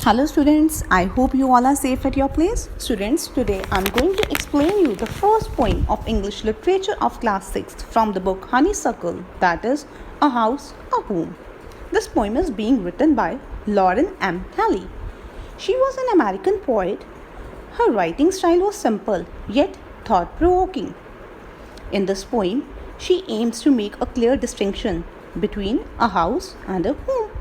Hello students, I hope you all are safe at your place. Students, today I am going to explain you the first poem of English literature of class 6th from the book Honeysuckle, that is A House, a Home. This poem is being written by Lauren M. Kelly. She was an American poet. Her writing style was simple yet thought-provoking. In this poem, she aims to make a clear distinction between a house and a home.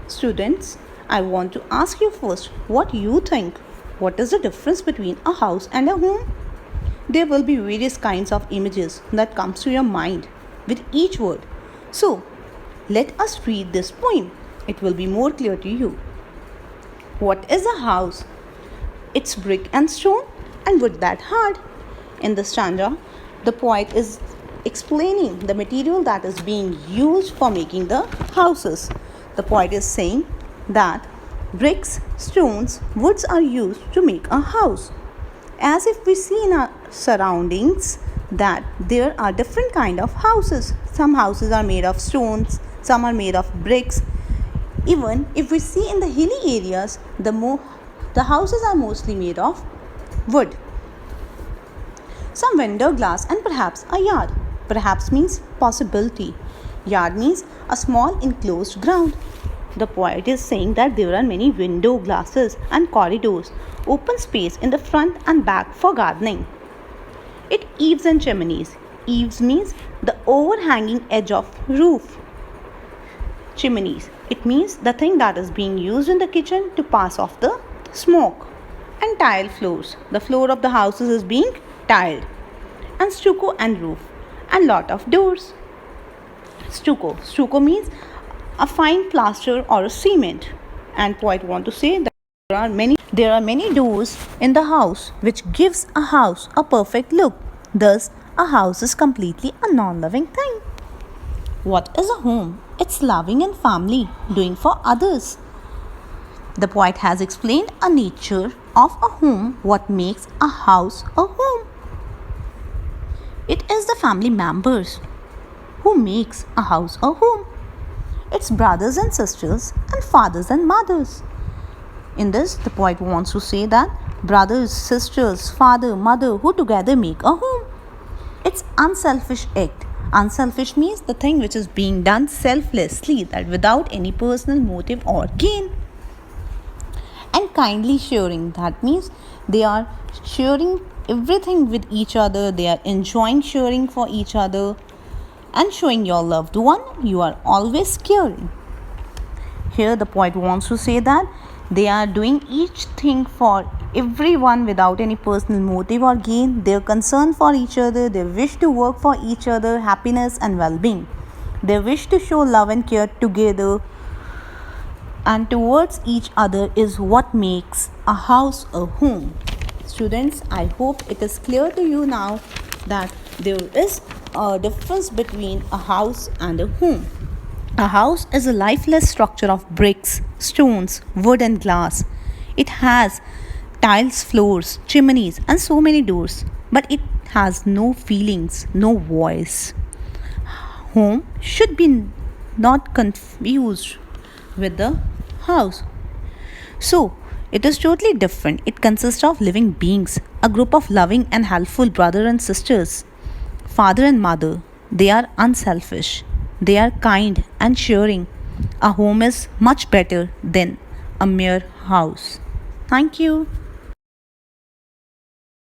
Students, I want to ask you first what you think. What is the difference between a house and a home? There will be various kinds of images that comes to your mind with each word. So, let us read this poem. It will be more clear to you. What is a house? It's brick and stone and wood that hard. In the stanza, the poet is explaining the material that is being used for making the houses. The poet is saying that bricks, stones, woods are used to make a house. As if we see in our surroundings that there are different kind of houses. Some houses are made of stones, some are made of bricks. Even if we see in the hilly areas, the houses are mostly made of wood. Some window glass and perhaps a yard. Perhaps means possibility. Yard means a small enclosed ground. The poet is saying that there are many window glasses and corridors, open space in the front and back for gardening. It eaves and chimneys. Eaves means the overhanging edge of roof. Chimneys. It means the thing that is being used in the kitchen to pass off the smoke. And tile floors. The floor of the houses is being tiled. And stucco and roof. And lot of doors. Stucco. Stucco means a fine plaster or a cement. And poet want to say that there are many doors in the house which gives a house a perfect look. Thus, a house is completely a non-living thing. What is a home? It's loving and family, doing for others. The poet has explained a nature of a home, what makes a house a home. It is the family members who makes a house a home. It's brothers and sisters and fathers and mothers. In this, the poet wants to say that brothers, sisters, father, mother who together make a home. It's unselfish act. Unselfish means the thing which is being done selflessly, that without any personal motive or gain. And kindly sharing, that means they are sharing everything with each other. They are enjoying sharing for each other. And showing your loved one, you are always caring. Here the poet wants to say that they are doing each thing for everyone without any personal motive or gain. They are concerned for each other. They wish to work for each other, happiness and well-being. They wish to show love and care together and towards each other is what makes a house a home. Students, I hope it is clear to you now that there is a difference between a house and a home. A house is a lifeless structure of bricks, stones, wood and glass. It has tiles, floors, chimneys and so many doors, but it has no feelings, no voice. Home should be not confused with the house. So, it is totally different. It consists of living beings, a group of loving and helpful brothers and sisters. Father and mother, they are unselfish. They are kind and sharing. A home is much better than a mere house. Thank you.